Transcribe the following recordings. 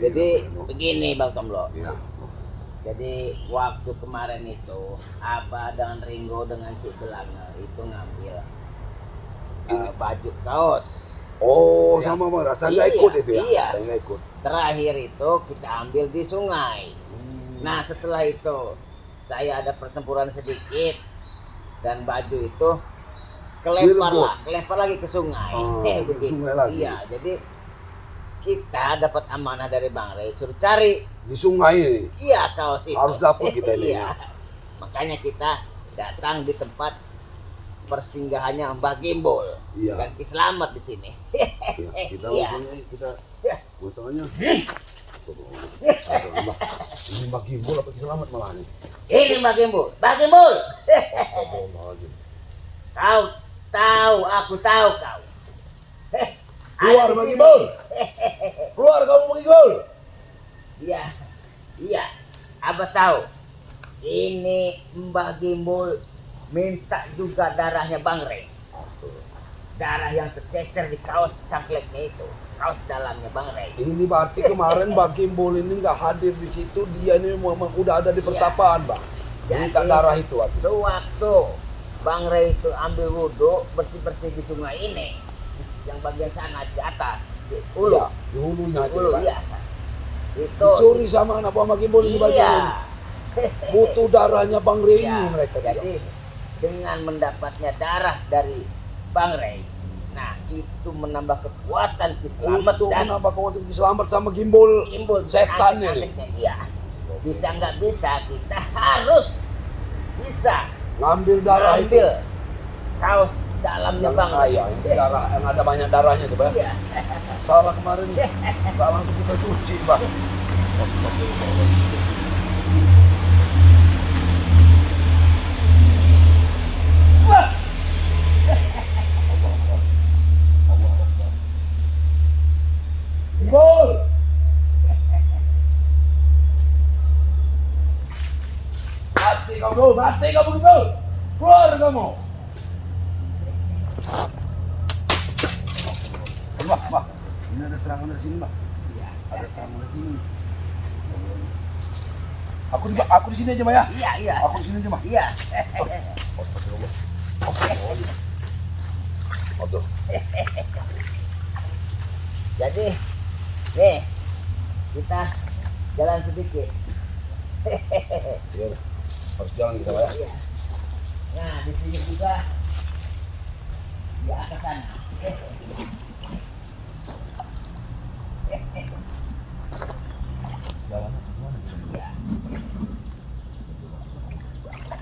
Jadi begini Bang Tomlo. Iya. Jadi waktu kemarin itu Abah dengan Ringo dengan Cik Belanga itu ngambil baju kaos. Oh, Ya. sama Bang. Saya nggak ikut itu ya? Iya. Saya nggak ikut. Terakhir itu kita ambil di sungai. Nah setelah itu saya ada pertempuran sedikit dan baju itu kelempar lagi ke sungai. Ke Begitu. sungai lagi. Iya, jadi kita dapat amanah dari Bang Rey suruh cari. Di sungai ini. Iya, kaos itu. Harus dapat kita ini. Iya. Makanya kita datang di tempat persinggahannya Mbah Gimbol. Iya. Dan Selamat di sini. Iya. Kita Iya. kita masalahnya. Ini Mbah Gimbol apa Selamat malah nih? Ini Mbah Gimbol. Mbah Gimbol. Astagfirullahaladzim. Tahu, aku tahu kau. Keluar Ada di Mbah sini. Gimbol. Keluar kamu Mbah Gimbol. Iya, iya. Abah tahu. Ini Mbah Gimbol minta juga darahnya Bang Rey. Darah yang tercecer di kaos cangkleknya itu, kaos dalamnya Bang Rey. Ini berarti kemarin Mbah Gimbol ini nggak hadir di situ. Dia ini memang udah ada di pertapaan, Bang. Minta Jadi, darah itu. Sewaktu Bang Rey itu ambil wudhu bersih-bersih di sungai ini, yang bagian sana di atas, di hulu, Iya, di hulunya di itu, hulu Pak. iya. Itu Dicuri sama anak Mbah Gimbol ini baju. iya. Butuh darahnya Bang Rey Ya, ini mereka. jadi dengan mendapatnya darah dari Bang Rey, nah itu menambah kekuatan Selamat untuk dan menambah kekuatan Selamat sama Gimbol Gimbol setan ini. antek-anteknya. Iya. Bisa nggak bisa kita harus bisa Ngambil darah itu. ambil kaos dalamnya Yang Bang Rey. kaya, ini darah yang ada banyak darahnya tuh, Bang. Iya. Salah kemarin nggak langsung kita cuci, Bang. Wah, Gimbol! Mati kamu dulu, mati kamu Gimbol! Keluar kamu! Mbah, ini ada serangan dari sini, Mbah. iya. Ada serangan dari sini. Aku di sini aja, Mbah ya. Iya, iya. Aku di sini aja, Mbah. Iya. Astagfirullah. Astagfirullah. Aduh. Jadi nih kita jalan sedikit. Iya, harus jalan kita, Mbah ya. Iya. Nah di sini juga di atas sana. Jalan kemana? Iya.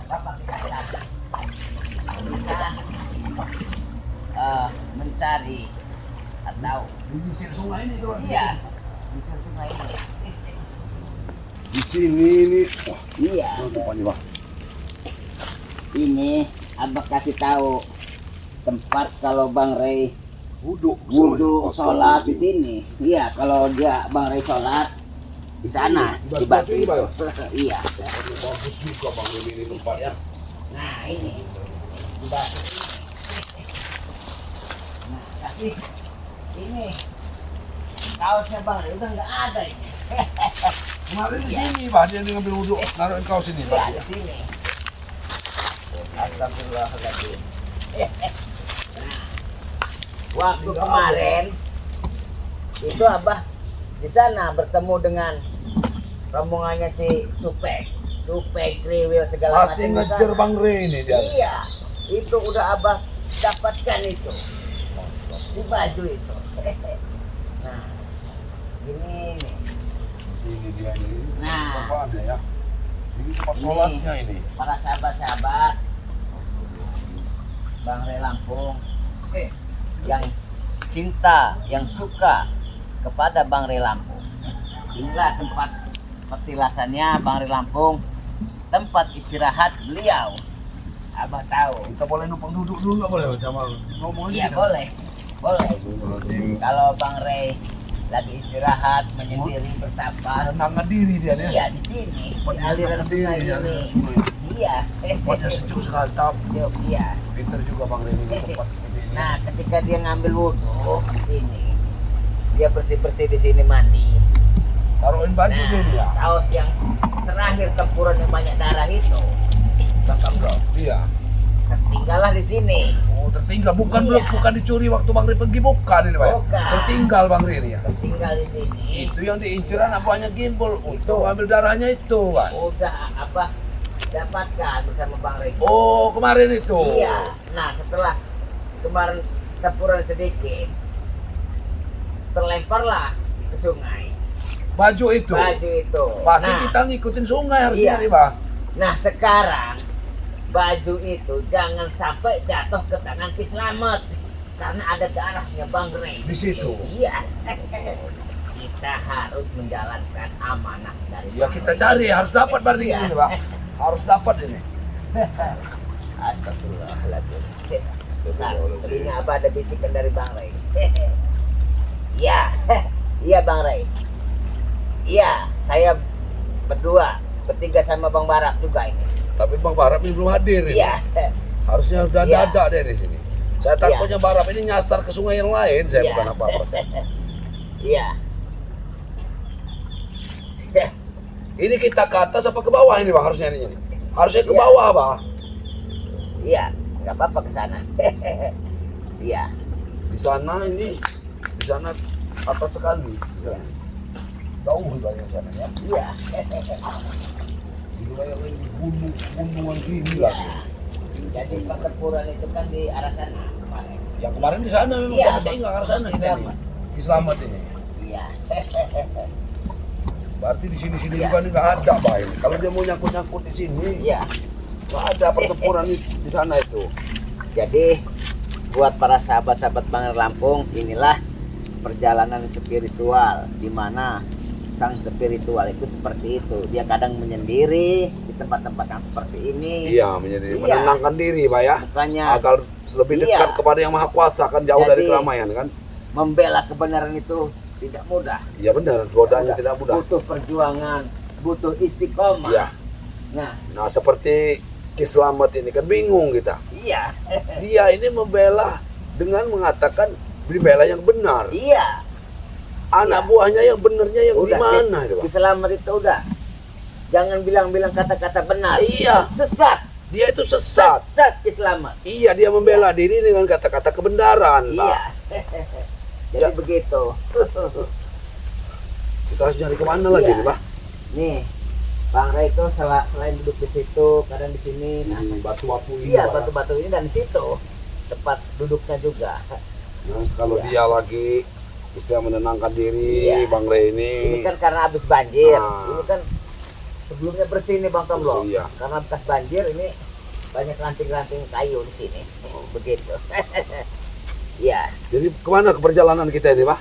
Bapak kita jalan. Kita mencari atau Di sisi sungai ini tuh. iya di sungai ini. Di sini ini. Wah, Iya. tempatnya, Bang. Ini Abah kasih tahu tempat kalau Bang Rey Wudhu sholat di sini. Iya, kalau dia Bang Rey sholat di sana di batu ini, itu. Bang. Iya. Bagus juga Bang ini tempatnya. Nah ini di batu. Nah tapi ini kaosnya Bang Rey udah nggak ada ini. Kemarin di sini, Bang, dia ngambil wudhu, naruhin kaos ini, Iya Bang. di sini. Astagfirullahaladzim. Nah, waktu kemarin itu Abah di sana bertemu dengan rombongannya si Supek, Kriwil segala Masih macam. ngejar Bang Rey ini dia. Iya, itu udah Abah dapatkan itu di baju itu. Nah, ini nih. Di sini dia ini. Nah. Tempatnya ya. Ini tempat Ini. sholatnya ini. Para sahabat-sahabat Bang Rey Lampung yang cinta, yang suka kepada Bang Rey Lampung. Inilah tempat petilasannya Bang Rey Lampung, tempat istirahat beliau. Abah tahu. Kita boleh numpang duduk dulu nggak boleh sama ngomong aja. Iya kita. boleh, boleh. Astagfirullahaladzim. Kalau Bang Rey lagi istirahat menyendiri bertapa, Tenang diri dia. iya di sini di aliran Sendiri sungai dia, ini. sungai. Iya. Tempatnya sejuk sekali, tapi Yuk, iya. pinter juga Bang Rey ini tempat seperti ini. Nah, ketika dia ngambil wudhu di sini, dia bersih-bersih di sini mandi. Taruhin baju Nah, dulu ya. kaos yang terakhir tempuran yang banyak darah itu, Bang Kamlo, Iya. tertinggallah di sini. Oh, tertinggal. Bukan Iya. bukan dicuri waktu Bang Ri pergi, bukan ini, Pak. Bukan. Tertinggal Bang Ri ini ya. Tertinggal di sini. Itu yang diincer anak buahnya Gimbal untuk ambil darahnya itu, Pak. Udah Abah dapatkan bersama Bang Rey. Oh, kemarin itu. Iya. Nah, setelah kemarin tempuran sedikit, terlemparlah ke sungai. Baju itu. Baju itu. Berarti Nah, kita ngikutin sungai harusnya iya. nih, Pak. nah sekarang baju itu jangan sampai jatuh ke tangan Ki Slamet karena ada darahnya Bang Rey. Di situ. Iya. Kita harus menjalankan amanah dari Ya Bang kita Rey. cari, harus dapat berarti Iya. ini, Pak. Harus dapat ini. Astagfirullahaladzim. Sebentar, telinga apa ada bisikan dari Bang Rey? Iya, iya Bang Rey. Iya, saya berdua, bertiga sama Bang Barak juga ini. Tapi Bang Barap ini belum hadir ini. Iya, Harusnya udah Iya. ada deh di sini. Saya takutnya Barap ini nyasar ke sungai yang lain. Saya Iya. bukan apa-apa. iya. Ini kita ke atas apa ke bawah ini, Bang? Harusnya ini. Harusnya ke Iya. bawah, Bang. Iya, nggak apa-apa ke sana. Iya, Di sana ini, di sana atas sekali. Iya. Jauh banyak sana ya. iya. Ini kayak gunungan gini Iya. lagi. Jadi pertempuran itu kan di arah sana kemarin. Yang kemarin di sana memang Iya. saya nggak ke arah sana kita ini. Ki Slamet ini. Iya. Berarti di sini-sini Iya. juga nih nggak ada, Bang. Ini. Kalau dia mau nyangkut-nyangkut di sini, Iya. nggak ada pertempuran di sana itu. Jadi buat para sahabat-sahabat Bang Lampung, inilah perjalanan spiritual di mana sang spiritual itu seperti itu. Dia kadang menyendiri di tempat-tempat yang seperti ini. Iya, menjadi Iya. menenangkan diri, Pak ya. Bukannya Agar lebih dekat Iya. kepada yang Maha Kuasa, kan jauh dari Jadi- keramaian kan. membela kebenaran itu tidak mudah. Iya benar, godaannya tidak mudah. Butuh perjuangan, butuh istiqomah. Iya. Nah, Nah, seperti Ki Slamet ini kan bingung kita. iya. Dia ini membela dengan mengatakan bela yang benar. Iya. Anak Iya. buahnya yang benernya yang di mana itu, Pak? Selamat itu udah. Jangan bilang-bilang kata-kata benar. Iya, Sesat. dia itu sesat. Sesat Selamat. Iya, dia membela diri dengan kata-kata kebenaran, Pak. Iya. Jadi Ya. begitu. Kita harus nyari kemana lagi Iya. nih, Pak? Nih, Bang Ray itu selain duduk di situ, kadang di sini. Nah, Di batu-batu ini. iya, Pak. batu-batu ini dan di situ tempat duduknya juga. Nah, kalau Iya. dia lagi istilah menenangkan diri, Iya. Bang Rey ini. Ini kan karena habis banjir. Ah. Ini kan sebelumnya bersih nih Bang Kamlo. Iya. Karena bekas banjir ini banyak ranting-ranting kayu di sini. Begitu. Iya. Jadi kemana keperjalanan kita ini, Pak?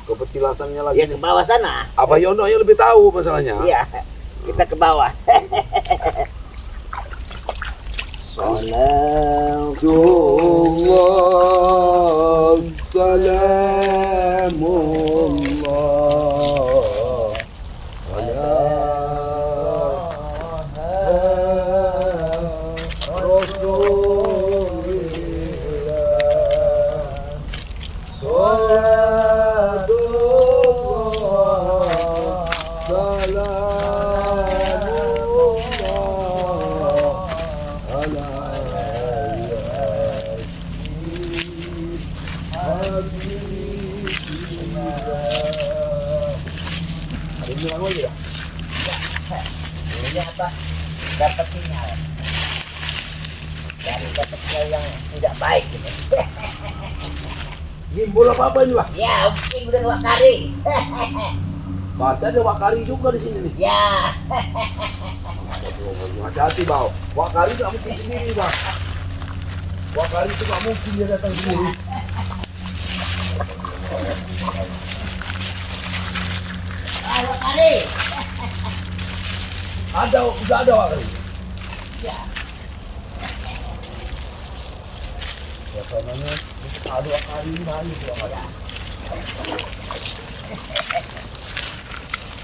Ke petilasannya lagi Ya nih. ke bawah sana. Abah Yono yang lebih tahu masalahnya. Iya. Kita ke bawah. Salatullah, salamullah, Ini apa? Dapat sinyal. Dan dapat sinyal yang tidak baik ini. Gimbal apa ini, Pak? Ya, mungkin udah dua kali. Baca ada Wakari juga di sini nih. Ya. Hati-hati, Bang. Wakari nggak mungkin sendiri, Bang. Wakari itu nggak mungkin dia datang sendiri. Dua kali. Udah ada Wakari. Ya. Biasanya ada Wakari di mana itu, Wakari?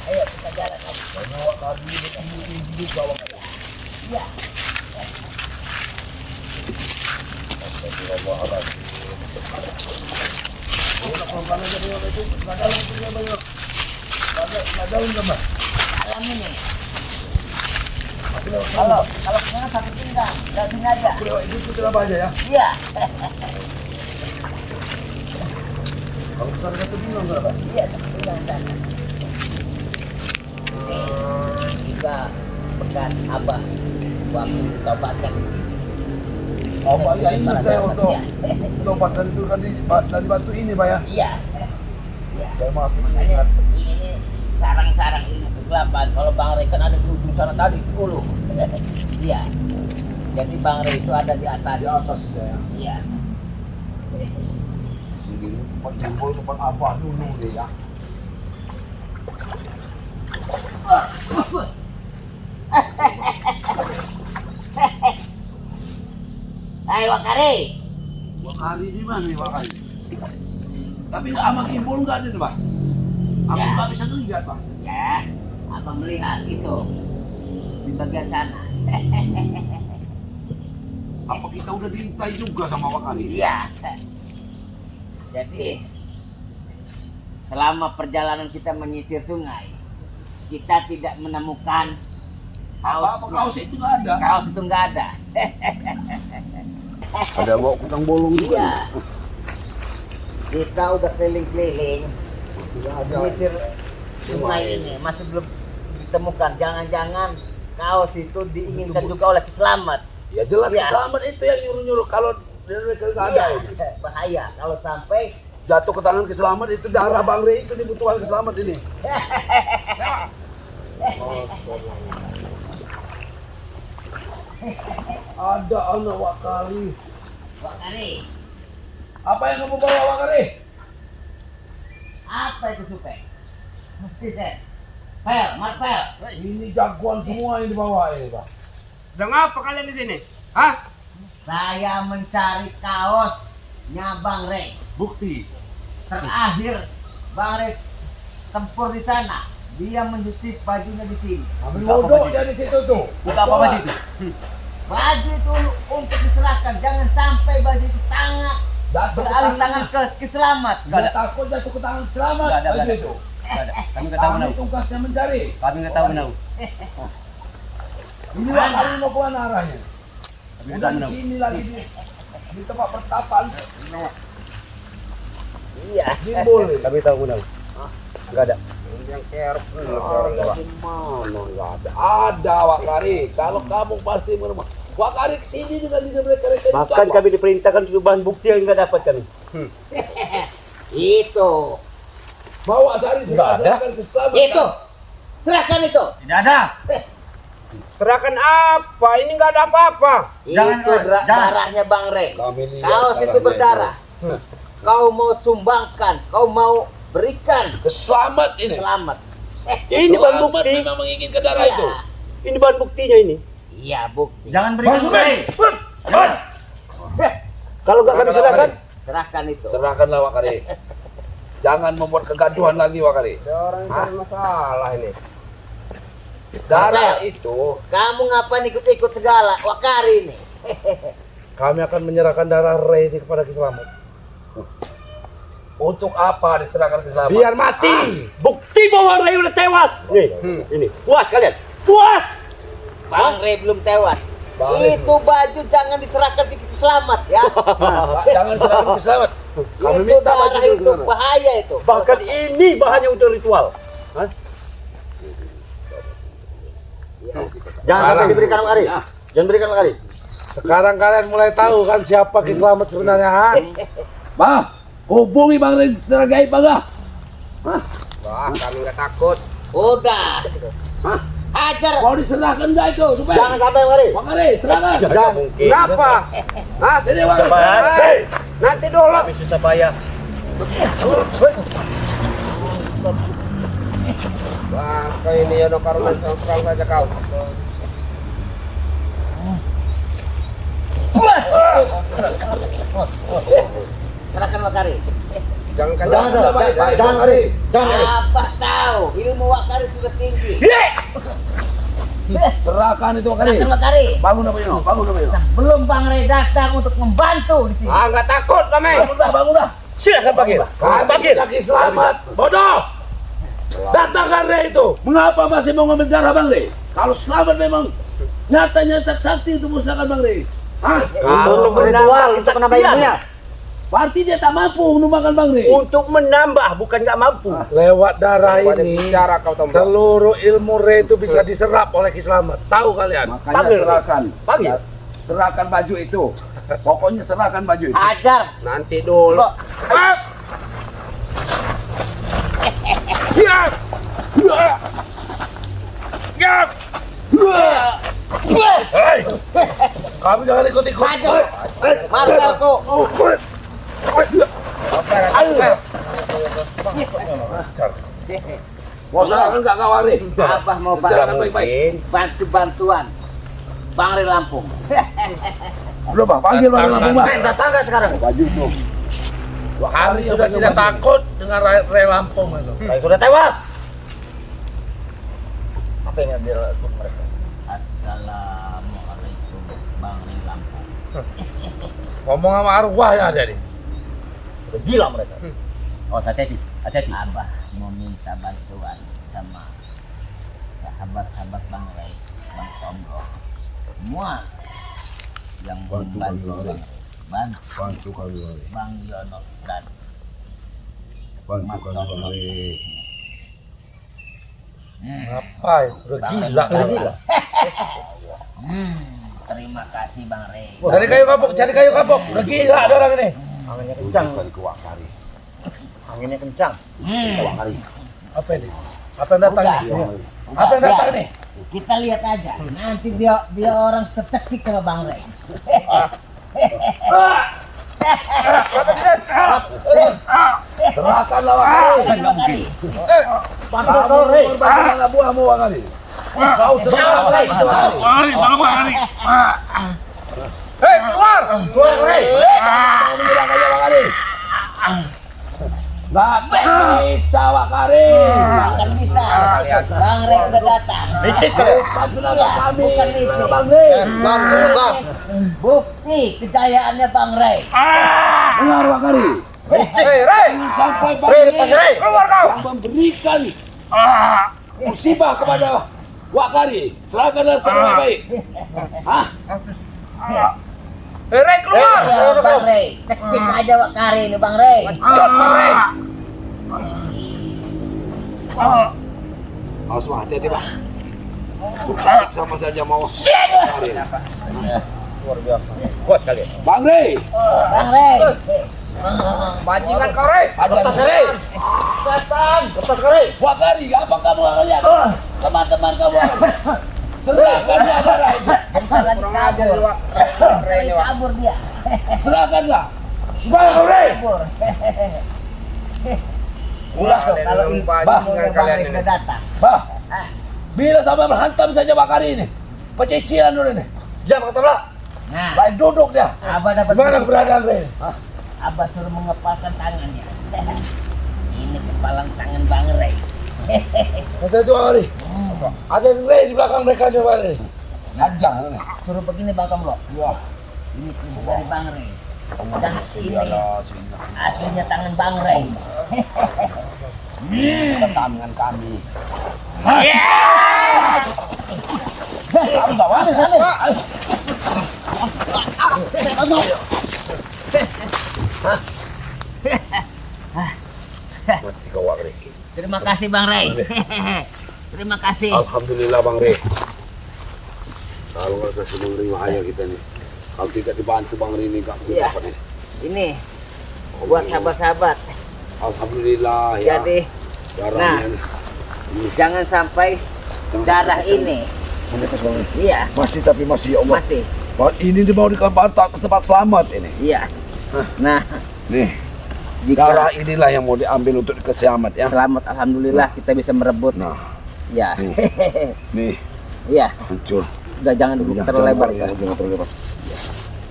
Ayo kita jalan lagi. Karena Wakari ini juga Wakari. Ya. Nggak daun nggak, Mbak? Dalam ini. Kalau kesana satu pinggang, dari sini aja. Itu kenapa aja ya? Iya. Kalau besar satu pinggang nggak, Pak? Iya, satu pinggang sana. Ini juga bekas abah waktu ditobatkan di sini. Oh, Pak, ya ingat saya waktu Iya. tempatan itu kan dari batu ini, Pak ya? Iya. Iya. Saya masih Makanya ingat. ini sarang-sarang ilmu kegelapan. Kalau Bang Rey kan ada di ujung sana tadi dulu. Iya. Jadi Bang Rey itu ada di atas. Di atas ya. Iya. Jadi tempat jempol tempat apa dulu deh ya? Hai Wakari. Wakari di mana nih Wakari? Tapi sama Kimbol nggak ada nih, Pak? Aku Ya. nggak bisa ngeliat, Pak. Ya, apa melihat itu di bagian sana? Apa kita udah diintai juga sama Wakari? Iya. Jadi selama perjalanan kita menyisir sungai, kita tidak menemukan Apa kaos itu nggak ada? Kaos itu nggak ada. Ada bawa kutang bolong juga. Iya. Kita udah keliling-keliling Tidak ada. menyisir sungai ini, masih belum ditemukan. Jangan-jangan kaos itu diinginkan juga oleh Kiselamat. Ya jelas Iya. Selamat itu yang nyuruh-nyuruh kalau dari mereka nggak ada. Iya, Ini. bahaya kalau sampai Jatuh ke tangan Keselamat itu darah Bang Rey itu dibutuhkan Keselamat ini. Ada anak Wakari. Wakari, Apa yang kamu bawa Wakari? apa itu supe? Mesti deh. Pel, marpel. Ini jagoan semua yang dibawa ini, Pak. Sedang apa kalian di sini? Hah? Saya mencari kaosnya Bang Rey. Bukti. Terakhir Bang Rey tempur di sana. Dia menjutip bajunya di sini. Kami bodoh dia di situ tuh. Buka apa baju itu? Baju itu untuk diserahkan. Jangan sampai baju itu beralih tangan ke Kiselamat. Dia takut jatuh ke tangan Selamat. Nggak ada, Baju nggak ada. itu. Nggak ada. Kami nggak tahu Kami menau. tugasnya mencari. Kami nggak tahu menau. Ini Wakari mau kemana arahnya? Kami nggak Udah tahu di menau. sini lagi di tempat pertapaan. Iya. Timbul. Kami tahu menau. Nggak ada. Yang careful. Mana nggak ada? Ada Wakari. Kalau kamu pasti menemukan. Wakari kesini dengan mereka-mereka itu Bahkan apa? kami diperintahkan untuk bahan bukti yang nggak dapat kami. Itu. Bawa Sari Nggak ada. serahkan ke Selamat. Itu. Serahkan itu. Tidak ada. Serahkan apa? Ini nggak ada apa-apa. Jangan, Itu jangan. darahnya Bang Rey. Kami lihat Kaos itu darahnya berdarah. Kau mau sumbangkan, kau mau berikan Ke Selamat ini. selamat. Ini bahan Selamat bukti. memang menginginkan darah Iya. itu. Ini bahan buktinya ini. Iya, bukti. Jangan berikan Masuk, bukti. Kalau nggak kami serahkan, Serahkan itu. Serahkanlah Wakari. Jangan membuat kegaduhan lagi Wakari. Ada orang yang cari masalah ini. Darah itu Kamu ngapain ikut-ikut segala? Wakari ini. kami akan menyerahkan darah Rey ini kepada Keselamat. Untuk apa diserahkan ke Selamat? Biar mati. bukti bahwa Ray udah tewas. Nih, ini. Puas kalian? Puas. Bang Rey belum tewas. Bang Rey Itu baju jangan diserahkan ke Selamat ya. Pak, jangan serahkan ke Selamat. Kami Itu minta baju darah itu itu sekarang. bahaya itu. Bahkan ini bahannya untuk ritual. Hah? Jangan sampai Sekarang. diberikan Ari. Jangan berikan Ari. Sekarang kalian mulai tahu kan siapa Keselamat sebenarnya, ha? Bang, hubungi Bang Rey secara gaib, Bang. Wah, kami nggak takut. Udah. Hajar. Mau diserahkan enggak itu? Supaya Jangan sampai Ari. Bang Rey, serahkan. Jangan mungkin. Kenapa? Hah? Sini, Bang. Susah bayar. Hei, nanti dulu. Kami susah bayar. Wah, kau ini ya no karena serang saja kau. Serahkan Wakari. Jangan kasih. Jangan, Jangan, baik-baik, jangan Bang Ari. Rey. Jangan Ari. Apa tahu? Ilmu Wakari sudah tinggi. Serahkan itu Wakari. Serahkan Wakari. Bangun apa ini? Bangun apa ini? Belum Bang Rey datang untuk membantu di sini. Ah, nggak takut kami. Bangun dah, bangun dah. Silakan panggil. Kami Panggil. lagi selamat. Bodoh. Datangkan Rey itu. Mengapa masih mau ngambil darah Bang Rey? Kalau Selamat memang nyata-nyata sakti itu musnahkan Bang Rey. Hah? Untuk menambah kita menambah ilmunya. Berarti dia tak mampu menumbangkan Bang Rey. Untuk menambah bukan nggak mampu. Lewat darah Pada ini bicara kau Tombro. seluruh ilmu Rey itu bisa diserap oleh Ki Slamet. Tahu kalian? Makanya Panggil. serahkan. Panggil. Serahkan baju itu. Pokoknya serahkan baju itu. Ajar. Nanti dulu. Hei, kamu jangan ikut-ikut. Ajar. Martelku. Mau serahkan enggak kawan Rey? Abah mau Serahkan baik-baik. bantuan Bang Rey Lampung. Belum Bang, panggil Bang Lampung Bang. Tetangga sekarang. Baju tuh. Kami sudah tidak takut dengan Rey Lampung itu. Saya sudah tewas. Apa yang dia lakukan mereka? Assalamualaikum Bang Rey Lampung. Ngomong sama arwah yang ada nih. Udah gila mereka. Oh, hati-hati. Abah mau minta bantuan sama sahabat-sahabat Bang Rey, Bang Tombro. Semua yang membantu Bang Rey. Bantu kami Bang Rey. Bang Yono dan Bantu kami Bang Rey. Ngapain? Udah gila. Terima kasih Bang Rey. Cari kayu kapuk, cari kayu kapuk. Udah gila ada orang ini. Anginnya kencang. Bukan ke Wakari. Anginnya kencang. Wakari. Apa ini? Apa yang datang nih? Apa yang datang nih? Kita lihat aja. Nanti dia orang tercekik sama Bang Rey. Serahkanlah Wakari. Terima kasih. Bantu kau Rey. Korbankan anak buahmu Wakari. Kau serahkan Wakari. Hei, keluar! Keluar Rey. Kau menyerang aja Wakari. Nggak bisa Wakari. Akan bisa. Bang Rey udah datang. Licik kau. Bantu Iya, kami. bukan itu. Bang Rey. Bukti kejayaannya Bang Rey. Dengar Wakari. Hei, Rey! Sampai Bang Rey, Rey lepas Rey. Keluar kau! yang memberikan musibah kepada Wakari. Serahkanlah secara baik. Hah? Hei, Rey, keluar! Ya, Bang Rey. Cekik aja Wakari ini Bang Rey. Cepat, Rey! Awas Bang, hati-hati Bang. Sakit sama saja mau. Wakari. Luar biasa. Kuat sekali. Bang Rey. Bang Rey. Bajingan kau Rey. Lepas Rey. Setan. Lepas kau Rey. Wakari, apa kamu kalian? Teman-teman kamu. Serahkanlah darah itu. Bentar lagi Kurang ajar kabur. lu Rey ini, Wak. Kabur dia. Serahkanlah. Bang Rey! Kabur. Ulah Tuh, kalau memang ini bajingan Bang kalian Rey ini. udah datang. Bah, Ah, bila sampai menghantam saja Wakari ini. Pecicilan dulu nih. Jam kata pula. Nah, Baik duduk dia. Abah dapat Gimana keberadaan Rey? Abah suruh mengepalkan tangannya. Ini kepalang tangan Bang Rey. Kata itu Wakari. Ada Rey di belakang mereka nih Wakari. Ngajang ini. Suruh begini Bang Tomlo. Ya. Ini tubuh dari Bang Rey. Dan ini Iyalah, sini. aslinya tangan Bang Rey. Tangan kami. Mati kau Wakari. Terima kasih Bang Rey. Terima kasih. Alhamdulillah Bang Rey. Kalau nggak kasih Bang Rey bahaya kita nih. Kalau tidak dibantu Bang Rey ini nggak Iya. dapat nih. Ini buat sahabat-sahabat. Alhamdulillah ya. Jadi Darahnya nih. jangan sampai Jangan darah sampai ini. menetes Bang Rey. Iya, Masih tapi masih ya Allah. masih. Bang, ini dibawa di tempat selamat ini. Iya. Nah, Nih, jika darah inilah yang mau diambil untuk keselamat ya. selamat alhamdulillah kita bisa merebut. Nah, Ya. nih Iya, hancur. udah jangan dulu terlalu lebar. Ya, jangan terlalu lebar.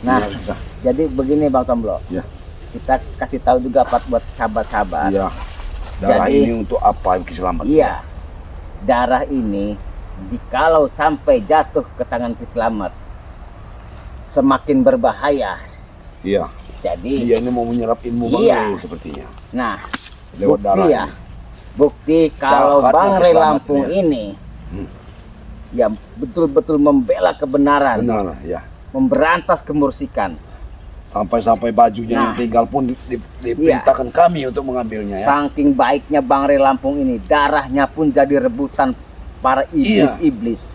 Nah, Ya, sudah. jadi begini Bang Tomblo. Ya. Kita kasih tahu juga buat sahabat-sahabat. Iya. Darah Jadi- ini untuk apa keselamat? Iya. Darah ini jikalau sampai jatuh ke tangan Kiselamat semakin berbahaya. Iya. Jadi, Dia ini mau menyerap ilmu Bang Iya. Rey sepertinya. nah, Lewat bukti darah ya. ini. Bukti kalau Jahatnya Bang Ray keselamatan Lampung ya. ini ya betul-betul membela kebenaran, Benar ya. memberantas kemusikan. Sampai-sampai bajunya yang Nah. tinggal pun diperintahkan kami untuk mengambilnya ya. Saking baiknya Bang Ray Lampung ini, darahnya pun jadi rebutan para iblis-iblis.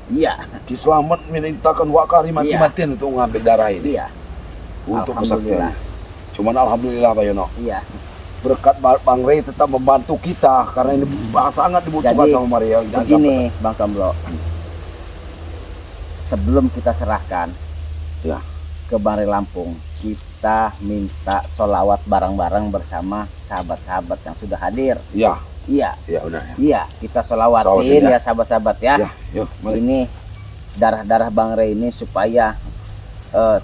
Iya, Ki Slamet merintahkan Wakari mati-matian untuk mengambil darah ini. iya, Untuk Alhamdulillah. kesaktiannya. Cuman alhamdulillah Pak Yono. iya. Berkat Bang Ray tetap membantu kita karena ini sangat dibutuhkan Jadi, sama Maria. Begini, Bang Kamlo. Sebelum kita serahkan Ya. ke Bang Ray Lampung, kita minta sholawat bareng-bareng bersama sahabat-sahabat yang sudah hadir. Ya, Iya, ya udah ya. iya, kita sholawatin Sholawatin, ya sahabat-sahabat ya. Ya, yuk, mari. Ini darah-darah Bang Ray ini supaya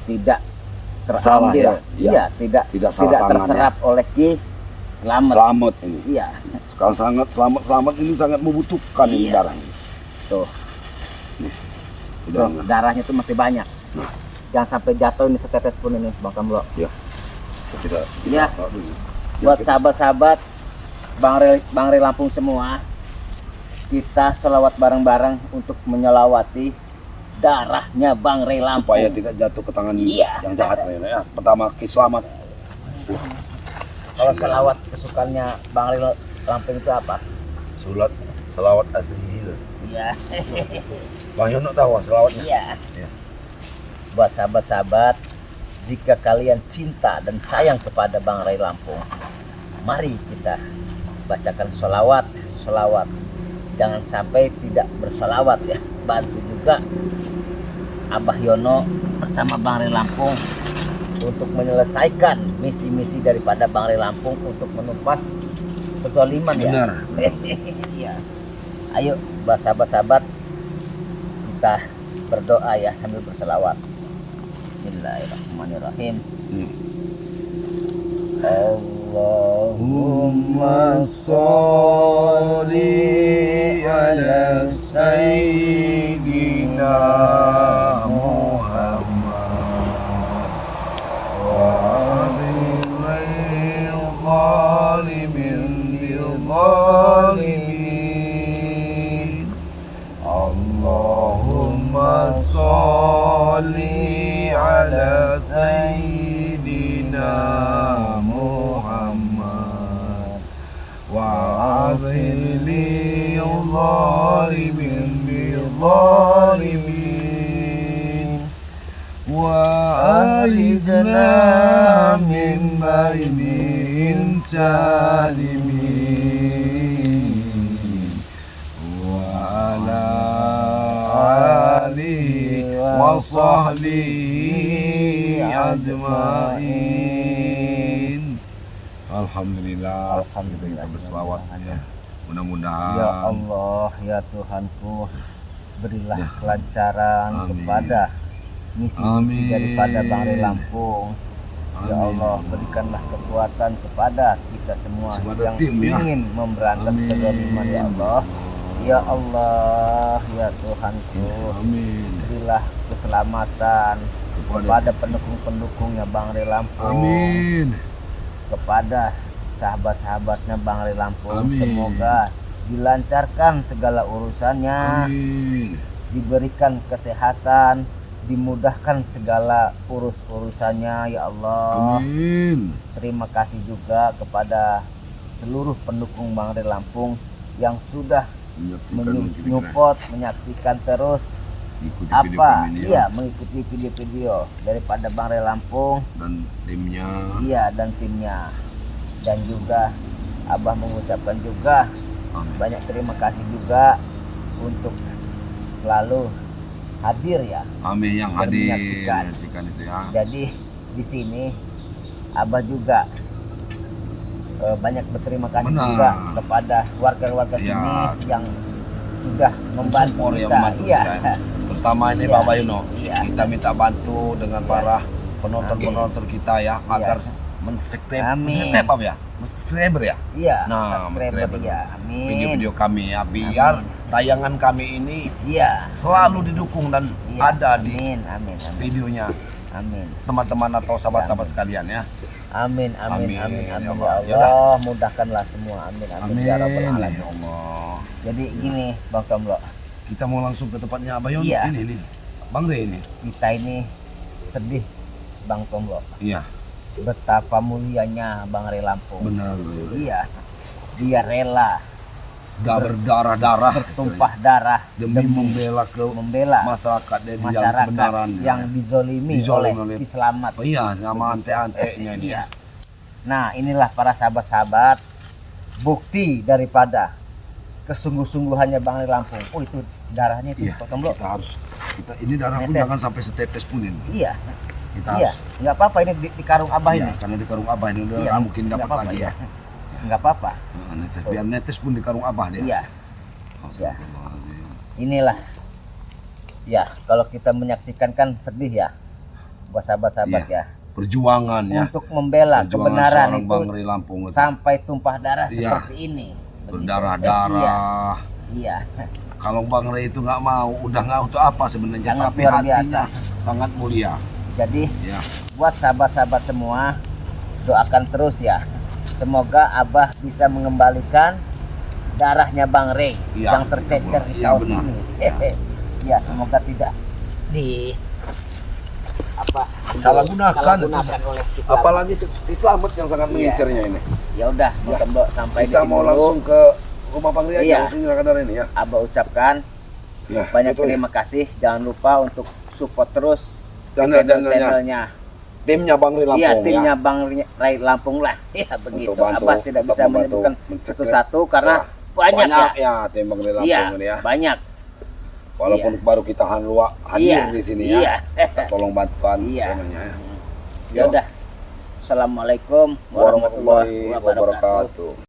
tidak Salah, terambil, ya. Iya. iya, tidak Tidak salah tangan, terserap oleh Ki Slamet. Selamat ini. Iya, Sekarang sangat selamat ini sangat membutuhkan ini Iya. darah ini. tuh, Udah, tuh, darahnya tuh masih banyak. Nah. Jangan sampai jatuh ini setetes pun ini, Bang Kamlo. kita Iya. taruh dulu. Buat sahabat-sahabat Bang Ray Lampung semua, kita selawat bareng-bareng untuk menyelawati darahnya Bang Ray Lampung. Supaya tidak jatuh ke tangan Iya. yang jahat ya. Pertama Ki Slamet. Kalau selawat kesukaannya Bang Ray Lampung itu apa? Sulat selawat asri. Iya. Bang Yono tahu selawatnya? Iya. Iya. Buat sahabat-sahabat, jika kalian cinta dan sayang kepada Bang Ray Lampung, mari kita bacakan sholawat. Jangan sampai tidak bersolawat ya. Bantu juga Abah Yono bersama Bang Ray Lampung untuk menyelesaikan misi-misi daripada Bang Ray Lampung untuk menumpas kezaliman ya. Benar. Iya. Ayo sahabat-sahabat, kita berdoa ya sambil berselawat. Bismillahirrahmanirrahim. Allahumma sholli ala sayyidina Muhammad wa azilil zalimin bil zalimin. Allahumma sholli ala sayyidina Muhammad wa azilil zalimin bil zalimin wa alizna min bainin salimin wa ala alihi wa sahbihi ajmain. Alhamdulillah. Alhamdulillah. Kita berselawat ya. Mudah-mudahan. Ya Allah, ya Tuhanku, berilah Ya. kelancaran Amin. kepada misi-misi Amin. daripada Bang Ray Lampung. Ya Amin. Allah, berikanlah kekuatan kepada kita semua Kepada yang tim, ya. ingin memberantas Amin. kezaliman ya Allah. Ya Allah, ya Tuhanku, Amin. berilah keselamatan kepada pendukung-pendukungnya Bang Ray Lampung. Amin. Kepada sahabat-sahabatnya Bang Ray Lampung, Amin. semoga dilancarkan segala urusannya, Amin. diberikan kesehatan, dimudahkan segala urusannya ya Allah. Amin. Terima kasih juga kepada seluruh pendukung Bang Ray Lampung yang sudah menyupport, menyaksikan terus Ikuti video apa kami ini iya mengikuti video-video daripada Bang Ray Lampung. dan timnya. Iya, dan timnya. Dan juga Abah mengucapkan juga Amin. banyak terima kasih juga untuk selalu hadir ya. Amin yang Dan hadir menyaksikan. menyaksikan itu ya. Jadi di sini Abah juga banyak berterima kasih Benar. juga kepada warga-warga Ya. sini yang sudah membantu Support yang kita. membantu Iya. kita, ya. Terutama ini Iya. Bapak Yuno. Iya. Kita minta bantu dengan Iya. para penonton-penonton kita ya Iya. agar men-subscribe Amin. apa ya? Men-subscriber ya. Iya, Nah, subscriber subscriber. ya. Amin. Video-video kami ya biar tayangan kami ini Iya. selalu didukung dan Iya. ada di Amin, amin, amin. videonya Amin. teman-teman atau sahabat-sahabat sekalian ya. Amin, amin, Amin, amin, ya amin, Allah. ya Allah, mudahkanlah semua, amin, amin, Amin ya Rabbal ya Alamin. Allah. Jadi gini, Bang Tomlo, Kita mau langsung ke tempatnya Abah Yon. Iya. Ini Bang Rey ini. kita ini sedih, Bang Tomlo, Iya, betapa mulianya Bang Rey Lampung. benar. Iya, dia rela Berdarah-darah tumpah darah demi membela membela masyarakat dan yang masyarakat kebenaran. yang dizolimi Dizolimi oleh oleh- Islamat. Oh iya, sama ante-antenya dia. Iya. Nah, inilah para sahabat-sahabat bukti daripada kesungguh-sungguhannya Bang Rey Lampung. Oh, itu darahnya itu Iya, Pak Tomlo. kita ini darah pun Netes. jangan sampai setetes pun ini. Iya. Kita Iya, nggak apa-apa ini di karung Abah iya, ini. karena di karung Abah ini udah Iya, mungkin nggak dapat apa-apa, lagi ya. Nggak apa-apa. Netes. Biar netes pun di karung Abah dia. Iya. Astagfirullahaladzim. Inilah. Ya, kalau kita menyaksikan kan sedih ya. Buat sahabat-sahabat ya. Perjuangan ya. Untuk membela Perjuangan kebenaran seorang itu Bang Rey Lampung itu. sampai tumpah darah Iya. seperti ini. Begitu. Berdarah-darah. Iya. Kalau Bang Rey itu nggak mau, udah nggak untuk apa sebenarnya. Sangat Tapi luar hatinya biasa. sangat mulia. Jadi Ya, buat sahabat-sahabat semua, doakan terus ya. Semoga Abah bisa mengembalikan darahnya Bang Rey Iya, yang tercecer di iya, kaos benar. ini. Ya, semoga tidak di apa Salah gunakan. oleh Islam. apalagi Islamat yang sangat Iya. mengincernya ini. Ya udah, Mbok, sampai Kita di sini mau dulu. langsung ke rumah Bang Rey Iya. aja, langsung nyalakan ini ya. Abah ucapkan Ya, banyak betul ya. terima kasih. Jangan lupa untuk support terus Channel-channelnya. channelnya. Timnya Bang Rey Lampung Iya, ya. timnya Bang Rey Lampung lah. Ya begitu. bantu, Abah tidak untuk bisa membantu menyebutkan men-secret. satu-satu karena Wah, banyak ya. ya tim Bang Rey Lampung Iya, ini ya. banyak. Walaupun Iya. baru kita hadir Iya, di sini iya. ya. Kita tolong bantuan Iya. namanya ya. Ya udah. Assalamualaikum Warahmatullahi wabarakatuh.